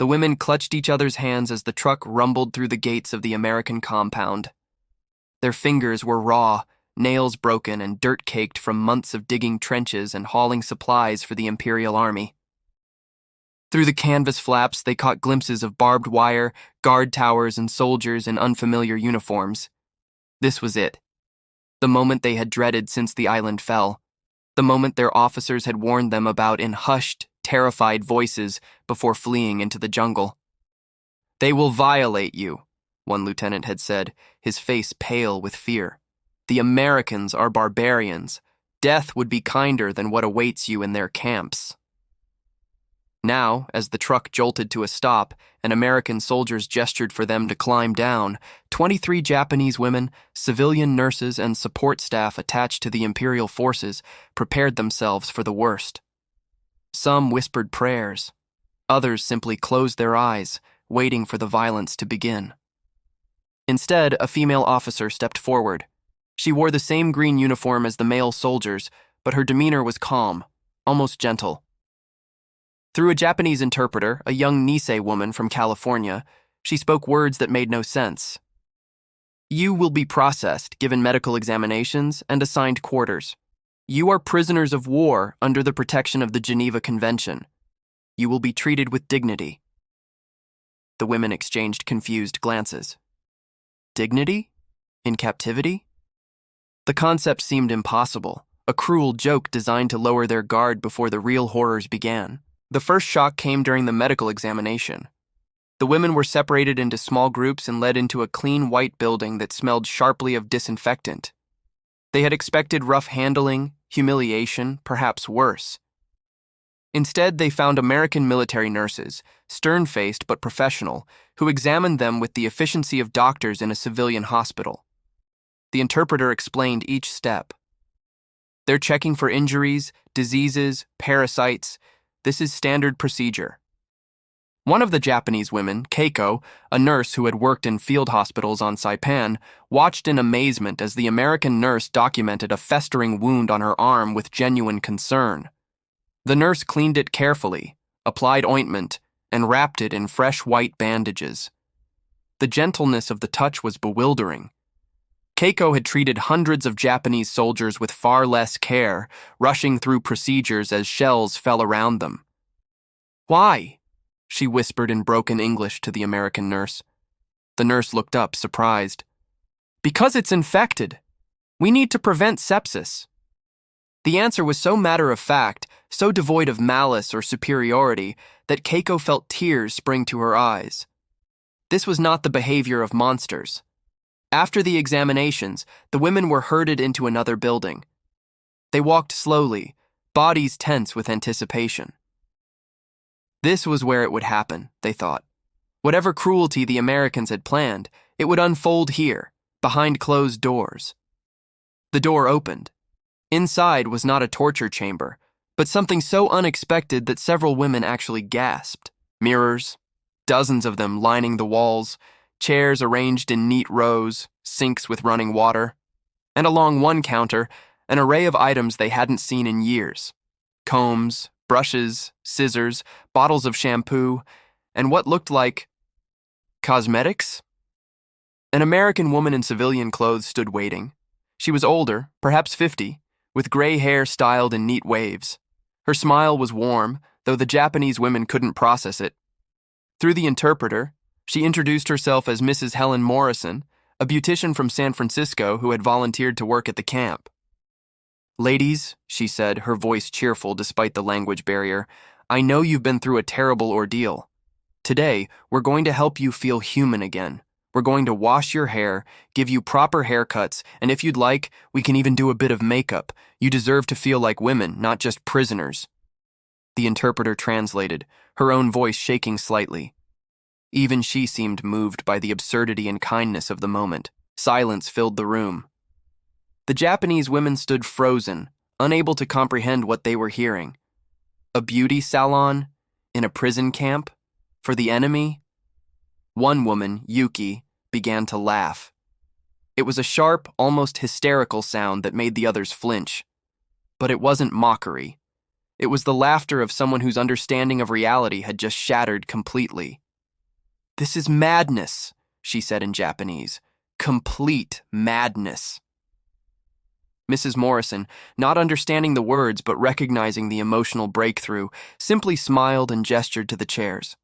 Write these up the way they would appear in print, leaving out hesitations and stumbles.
The women clutched each other's hands as the truck rumbled through the gates of the American compound. Their fingers were raw, nails broken and dirt-caked from months of digging trenches and hauling supplies for the Imperial Army. Through the canvas flaps, they caught glimpses of barbed wire, guard towers, and soldiers in unfamiliar uniforms. This was it. The moment they had dreaded since the island fell. The moment their officers had warned them about in hushed, terrified voices before fleeing into the jungle. "They will violate you," one lieutenant had said, his face pale with fear. "The Americans are barbarians. Death would be kinder than what awaits you in their camps." Now, as the truck jolted to a stop and American soldiers gestured for them to climb down, 23 Japanese women, civilian nurses, and support staff attached to the Imperial forces prepared themselves for the worst. Some whispered prayers. Others simply closed their eyes, waiting for the violence to begin. Instead, a female officer stepped forward. She wore the same green uniform as the male soldiers, but her demeanor was calm, almost gentle. Through a Japanese interpreter, a young Nisei woman from California, she spoke words that made no sense. "You will be processed, given medical examinations, and assigned quarters. You are prisoners of war under the protection of the Geneva Convention. You will be treated with dignity." The women exchanged confused glances. Dignity? In captivity? The concept seemed impossible, a cruel joke designed to lower their guard before the real horrors began. The first shock came during the medical examination. The women were separated into small groups and led into a clean white building that smelled sharply of disinfectant. They had expected rough handling, humiliation, perhaps worse. Instead, they found American military nurses, stern-faced but professional, who examined them with the efficiency of doctors in a civilian hospital. The interpreter explained each step. "They're checking for injuries, diseases, parasites. This is standard procedure." One of the Japanese women, Keiko, a nurse who had worked in field hospitals on Saipan, watched in amazement as the American nurse documented a festering wound on her arm with genuine concern. The nurse cleaned it carefully, applied ointment, and wrapped it in fresh white bandages. The gentleness of the touch was bewildering. Keiko had treated hundreds of Japanese soldiers with far less care, rushing through procedures as shells fell around them. "Why?" she whispered in broken English to the American nurse. The nurse looked up, surprised. "Because it's infected. We need to prevent sepsis." The answer was so matter-of-fact, so devoid of malice or superiority, that Keiko felt tears spring to her eyes. This was not the behavior of monsters. After the examinations, the women were herded into another building. They walked slowly, bodies tense with anticipation. This was where it would happen, they thought. Whatever cruelty the Americans had planned, it would unfold here, behind closed doors. The door opened. Inside was not a torture chamber, but something so unexpected that several women actually gasped. Mirrors, dozens of them lining the walls, chairs arranged in neat rows, sinks with running water, and along one counter, an array of items they hadn't seen in years. Combs, brushes, scissors, bottles of shampoo, and what looked like cosmetics? An American woman in civilian clothes stood waiting. She was older, perhaps 50, with gray hair styled in neat waves. Her smile was warm, though the Japanese women couldn't process it. Through the interpreter, she introduced herself as Mrs. Helen Morrison, a beautician from San Francisco who had volunteered to work at the camp. "Ladies," she said, her voice cheerful despite the language barrier, "I know you've been through a terrible ordeal. Today, we're going to help you feel human again. We're going to wash your hair, give you proper haircuts, and if you'd like, we can even do a bit of makeup. You deserve to feel like women, not just prisoners." The interpreter translated, her own voice shaking slightly. Even she seemed moved by the absurdity and kindness of the moment. Silence filled the room. The Japanese women stood frozen, unable to comprehend what they were hearing. A beauty salon? In a prison camp? For the enemy? One woman, Yuki, began to laugh. It was a sharp, almost hysterical sound that made the others flinch. But it wasn't mockery. It was the laughter of someone whose understanding of reality had just shattered completely. "This is madness," she said in Japanese. "Complete madness." Mrs. Morrison, not understanding the words but recognizing the emotional breakthrough, simply smiled and gestured to the chairs.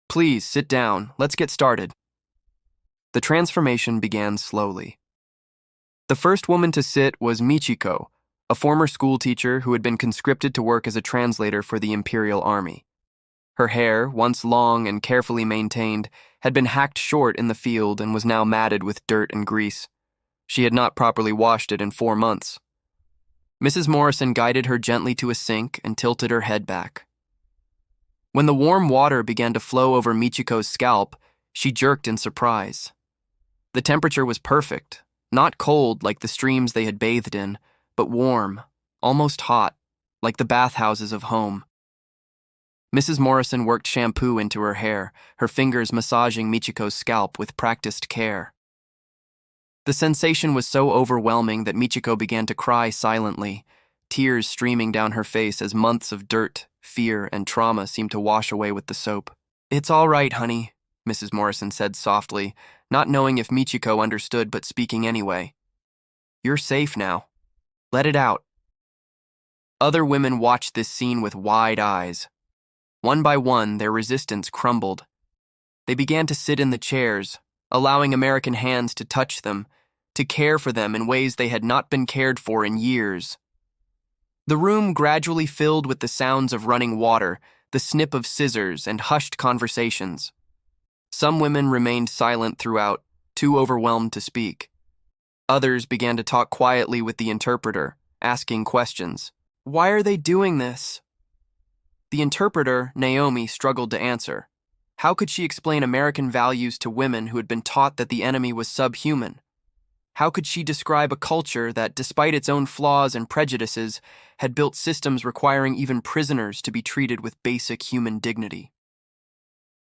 "Please, sit down. Let's get started." The transformation began slowly. The first woman to sit was Michiko, a former schoolteacher who had been conscripted to work as a translator for the Imperial Army. Her hair, once long and carefully maintained, had been hacked short in the field and was now matted with dirt and grease. She had not properly washed it in 4 months. Mrs. Morrison guided her gently to a sink and tilted her head back. When the warm water began to flow over Michiko's scalp, she jerked in surprise. The temperature was perfect, not cold like the streams they had bathed in, but warm, almost hot, like the bathhouses of home. Mrs. Morrison worked shampoo into her hair, her fingers massaging Michiko's scalp with practiced care. The sensation was so overwhelming that Michiko began to cry silently, tears streaming down her face as months of dirt, fear, and trauma seemed to wash away with the soap. "It's all right, honey," Mrs. Morrison said softly, not knowing if Michiko understood but speaking anyway. "You're safe now. Let it out." Other women watched this scene with wide eyes. One by one, their resistance crumbled. They began to sit in the chairs, allowing American hands to touch them, to care for them in ways they had not been cared for in years. The room gradually filled with the sounds of running water, the snip of scissors, and hushed conversations. Some women remained silent throughout, too overwhelmed to speak. Others began to talk quietly with the interpreter, asking questions. "Why are they doing this?" The interpreter, Naomi, struggled to answer. How could she explain American values to women who had been taught that the enemy was subhuman? How could she describe a culture that, despite its own flaws and prejudices, had built systems requiring even prisoners to be treated with basic human dignity?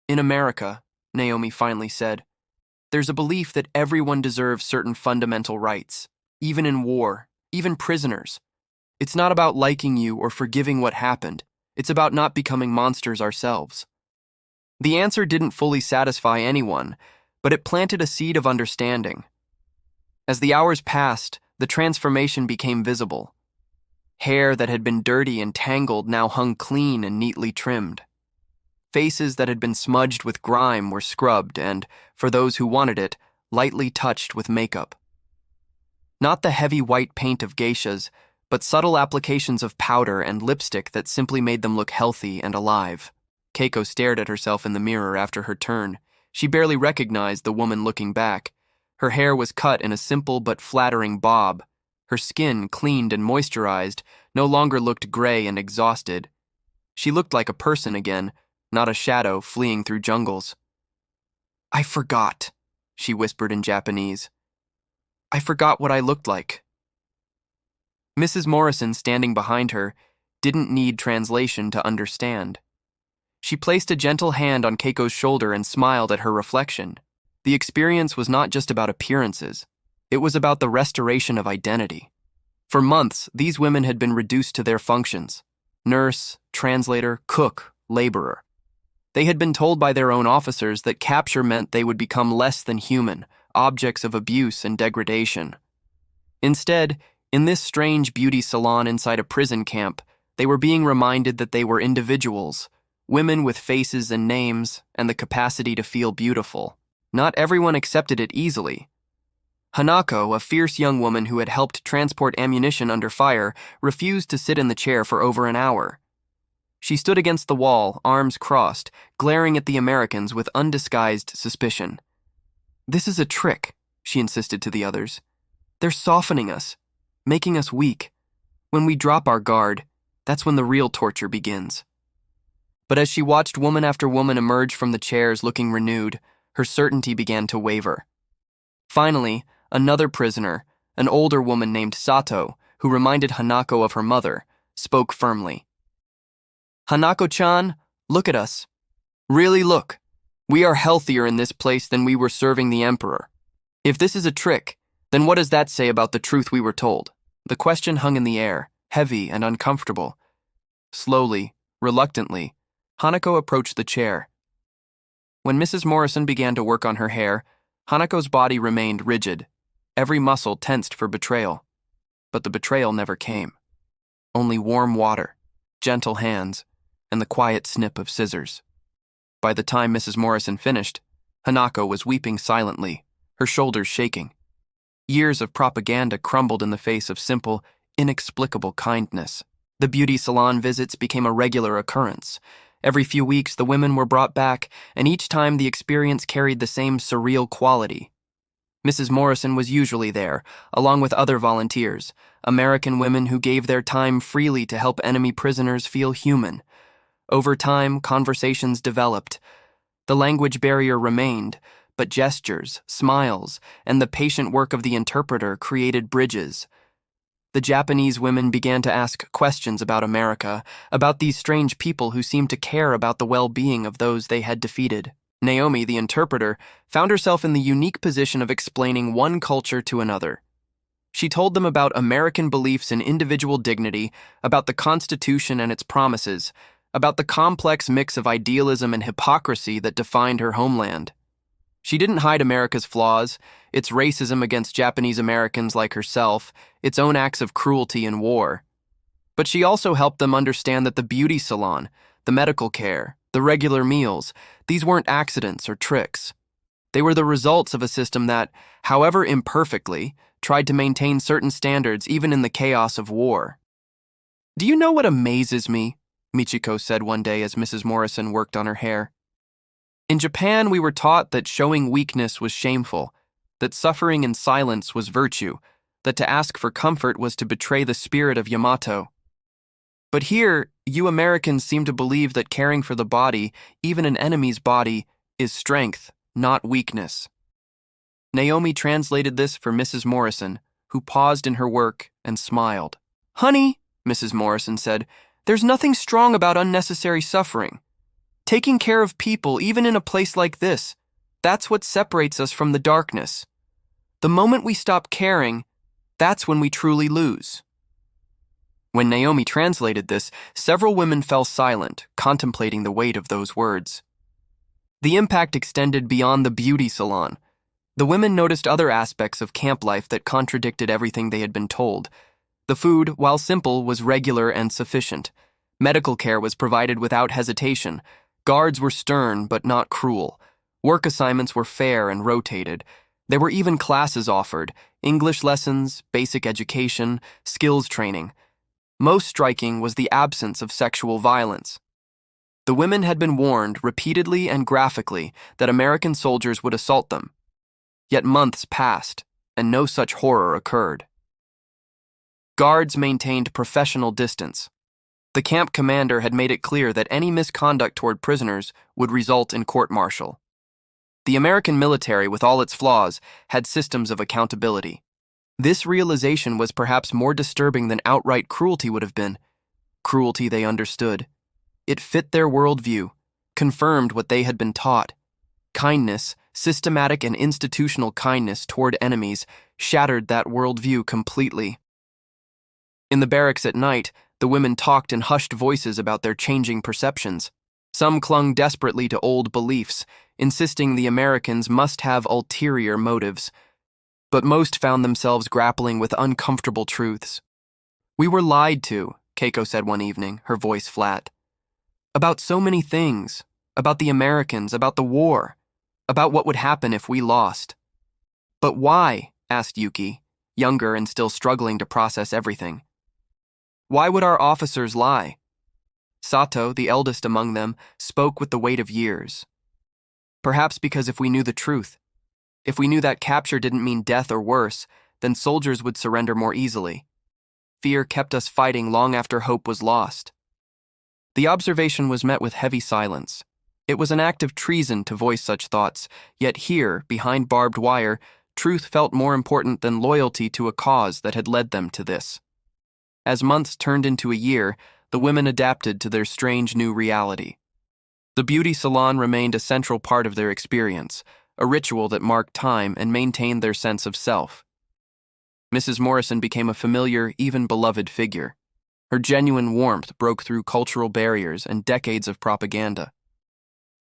"In America," Naomi finally said, "there's a belief that everyone deserves certain fundamental rights, even in war, even prisoners. It's not about liking you or forgiving what happened. It's about not becoming monsters ourselves." The answer didn't fully satisfy anyone, but it planted a seed of understanding. As the hours passed, the transformation became visible. Hair that had been dirty and tangled now hung clean and neatly trimmed. Faces that had been smudged with grime were scrubbed and, for those who wanted it, lightly touched with makeup. Not the heavy white paint of geishas, but subtle applications of powder and lipstick that simply made them look healthy and alive. Keiko stared at herself in the mirror after her turn. She barely recognized the woman looking back. Her hair was cut in a simple but flattering bob. Her skin, cleaned and moisturized, no longer looked gray and exhausted. She looked like a person again, not a shadow fleeing through jungles. "I forgot," she whispered in Japanese. "I forgot what I looked like." Mrs. Morrison, standing behind her, didn't need translation to understand. She placed a gentle hand on Keiko's shoulder and smiled at her reflection. The experience was not just about appearances. It was about the restoration of identity. For months, these women had been reduced to their functions: nurse, translator, cook, laborer. They had been told by their own officers that capture meant they would become less than human, objects of abuse and degradation. Instead, in this strange beauty salon inside a prison camp, they were being reminded that they were individuals, women with faces and names, and the capacity to feel beautiful. Not everyone accepted it easily. Hanako, a fierce young woman who had helped transport ammunition under fire, refused to sit in the chair for over an hour. She stood against the wall, arms crossed, glaring at the Americans with undisguised suspicion. "This is a trick," she insisted to the others. "They're softening us, making us weak. When we drop our guard, that's when the real torture begins." But as she watched woman after woman emerge from the chairs looking renewed, her certainty began to waver. Finally, another prisoner, an older woman named Sato, who reminded Hanako of her mother, spoke firmly. "Hanako-chan, look at us. Really look. We are healthier in this place than we were serving the emperor. If this is a trick, then what does that say about the truth we were told?" The question hung in the air, heavy and uncomfortable. Slowly, reluctantly, Hanako approached the chair. When Mrs. Morrison began to work on her hair, Hanako's body remained rigid, every muscle tensed for betrayal. But the betrayal never came. Only warm water, gentle hands, and the quiet snip of scissors. By the time Mrs. Morrison finished, Hanako was weeping silently, her shoulders shaking. Years of propaganda crumbled in the face of simple, inexplicable kindness. The beauty salon visits became a regular occurrence. Every few weeks, the women were brought back, and each time the experience carried the same surreal quality. Mrs. Morrison was usually there, along with other volunteers, American women who gave their time freely to help enemy prisoners feel human. Over time, conversations developed. The language barrier remained, but gestures, smiles, and the patient work of the interpreter created bridges. The Japanese women began to ask questions about America, about these strange people who seemed to care about the well-being of those they had defeated. Naomi, the interpreter, found herself in the unique position of explaining one culture to another. She told them about American beliefs in individual dignity, about the Constitution and its promises, about the complex mix of idealism and hypocrisy that defined her homeland. She didn't hide America's flaws, its racism against Japanese Americans like herself, its own acts of cruelty and war. But she also helped them understand that the beauty salon, the medical care, the regular meals, these weren't accidents or tricks. They were the results of a system that, however imperfectly, tried to maintain certain standards even in the chaos of war. "Do you know what amazes me?" Michiko said one day as Mrs. Morrison worked on her hair. "In Japan, we were taught that showing weakness was shameful, that suffering in silence was virtue, that to ask for comfort was to betray the spirit of Yamato. But here, you Americans seem to believe that caring for the body, even an enemy's body, is strength, not weakness." Naomi translated this for Mrs. Morrison, who paused in her work and smiled. "Honey," Mrs. Morrison said, "there's nothing strong about unnecessary suffering. Taking care of people, even in a place like this, that's what separates us from the darkness. The moment we stop caring, that's when we truly lose." When Naomi translated this, several women fell silent, contemplating the weight of those words. The impact extended beyond the beauty salon. The women noticed other aspects of camp life that contradicted everything they had been told. The food, while simple, was regular and sufficient. Medical care was provided without hesitation. Guards were stern but not cruel. Work assignments were fair and rotated. There were even classes offered: English lessons, basic education, skills training. Most striking was the absence of sexual violence. The women had been warned repeatedly and graphically that American soldiers would assault them. Yet months passed, and no such horror occurred. Guards maintained professional distance. The camp commander had made it clear that any misconduct toward prisoners would result in court-martial. The American military, with all its flaws, had systems of accountability. This realization was perhaps more disturbing than outright cruelty would have been. Cruelty they understood. It fit their worldview, confirmed what they had been taught. Kindness, systematic and institutional kindness toward enemies, shattered that worldview completely. In the barracks at night, the women talked in hushed voices about their changing perceptions. Some clung desperately to old beliefs, insisting the Americans must have ulterior motives. But most found themselves grappling with uncomfortable truths. "We were lied to," Keiko said one evening, her voice flat. "About so many things. About the Americans, about the war, about what would happen if we lost." "But why?" asked Yuki, younger and still struggling to process everything. "Why would our officers lie?" Sato, the eldest among them, spoke with the weight of years. "Perhaps because if we knew the truth, if we knew that capture didn't mean death or worse, then soldiers would surrender more easily. Fear kept us fighting long after hope was lost." The observation was met with heavy silence. It was an act of treason to voice such thoughts, yet here, behind barbed wire, truth felt more important than loyalty to a cause that had led them to this. As months turned into a year, the women adapted to their strange new reality. The beauty salon remained a central part of their experience, a ritual that marked time and maintained their sense of self. Mrs. Morrison became a familiar, even beloved figure. Her genuine warmth broke through cultural barriers and decades of propaganda.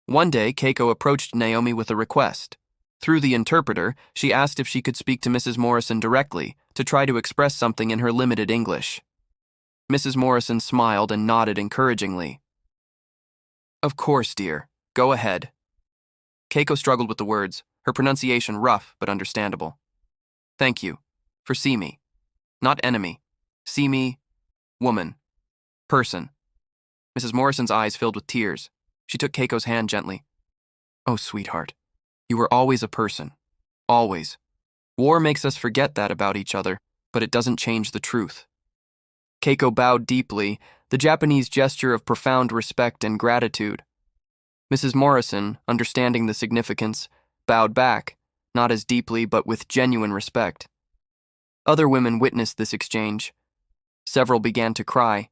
One day, Keiko approached Naomi with a request. Through the interpreter, she asked if she could speak to Mrs. Morrison directly to try to express something in her limited English. Mrs. Morrison smiled and nodded encouragingly. "Of course, dear. Go ahead." Keiko struggled with the words, her pronunciation rough but understandable. "Thank you. For see me. Not enemy. See me. Woman. Person." Mrs. Morrison's eyes filled with tears. She took Keiko's hand gently. "Oh, sweetheart. You were always a person. Always. War makes us forget that about each other, but it doesn't change the truth." Keiko bowed deeply, the Japanese gesture of profound respect and gratitude. Mrs. Morrison, understanding the significance, bowed back, not as deeply but with genuine respect. Other women witnessed this exchange. Several began to cry.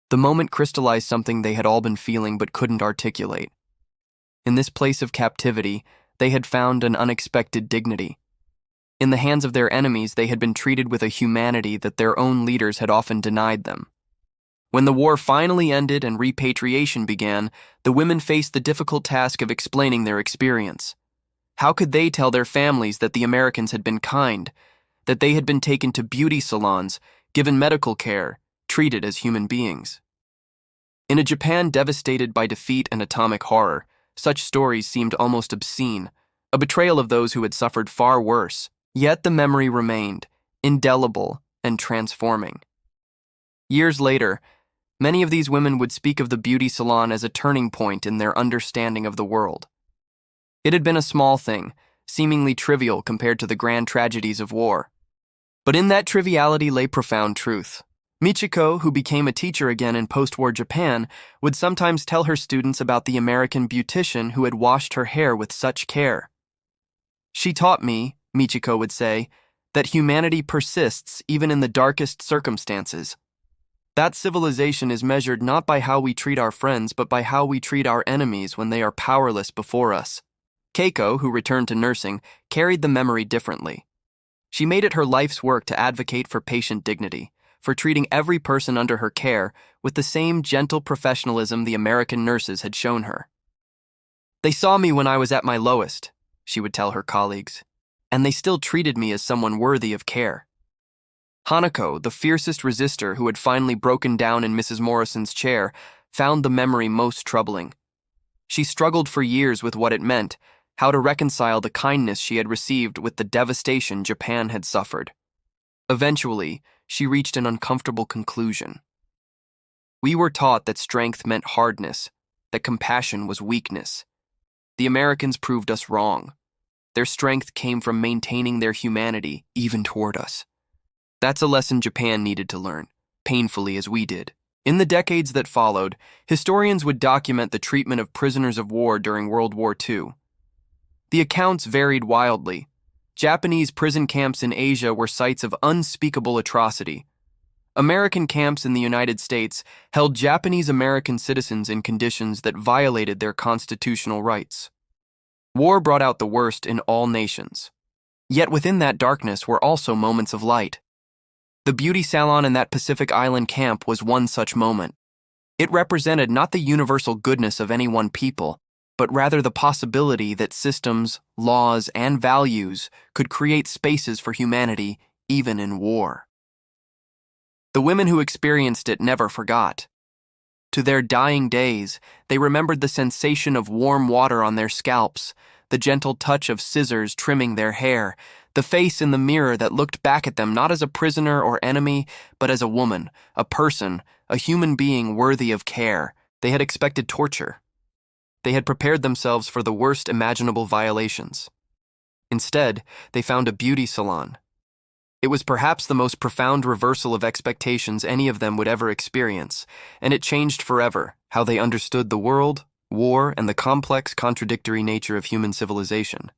The moment crystallized something they had all been feeling but couldn't articulate. In this place of captivity, they had found an unexpected dignity. In the hands of their enemies, they had been treated with a humanity that their own leaders had often denied them. When the war finally ended and repatriation began, the women faced the difficult task of explaining their experience. How could they tell their families that the Americans had been kind, that they had been taken to beauty salons, given medical care, treated as human beings? In a Japan devastated by defeat and atomic horror, such stories seemed almost obscene, a betrayal of those who had suffered far worse. Yet the memory remained, indelible and transforming. Years later, many of these women would speak of the beauty salon as a turning point in their understanding of the world. It had been a small thing, seemingly trivial compared to the grand tragedies of war. But in that triviality lay profound truth. Michiko, who became a teacher again in post-war Japan, would sometimes tell her students about the American beautician who had washed her hair with such care. "She taught me," Michiko would say, "that humanity persists even in the darkest circumstances. That civilization is measured not by how we treat our friends, but by how we treat our enemies when they are powerless before us." Keiko, who returned to nursing, carried the memory differently. She made it her life's work to advocate for patient dignity, for treating every person under her care with the same gentle professionalism the American nurses had shown her. "They saw me when I was at my lowest," she would tell her colleagues, "and they still treated me as someone worthy of care." Hanako, the fiercest resistor who had finally broken down in Mrs. Morrison's chair, found the memory most troubling. She struggled for years with what it meant, how to reconcile the kindness she had received with the devastation Japan had suffered. Eventually, she reached an uncomfortable conclusion. "We were taught that strength meant hardness, that compassion was weakness. The Americans proved us wrong. Their strength came from maintaining their humanity, even toward us. That's a lesson Japan needed to learn, painfully as we did." In the decades that followed, historians would document the treatment of prisoners of war during World War II. The accounts varied wildly. Japanese prison camps in Asia were sites of unspeakable atrocity. American camps in the United States held Japanese American citizens in conditions that violated their constitutional rights. War brought out the worst in all nations. Yet within that darkness were also moments of light. The beauty salon in that Pacific Island camp was one such moment. It represented not the universal goodness of any one people, but rather the possibility that systems, laws, and values could create spaces for humanity even in war. The women who experienced it never forgot. To their dying days, they remembered the sensation of warm water on their scalps, the gentle touch of scissors trimming their hair, the face in the mirror that looked back at them not as a prisoner or enemy, but as a woman, a person, a human being worthy of care. They had expected torture. They had prepared themselves for the worst imaginable violations. Instead, they found a beauty salon. It was perhaps the most profound reversal of expectations any of them would ever experience, and it changed forever how they understood the world, war, and the complex, contradictory nature of human civilization.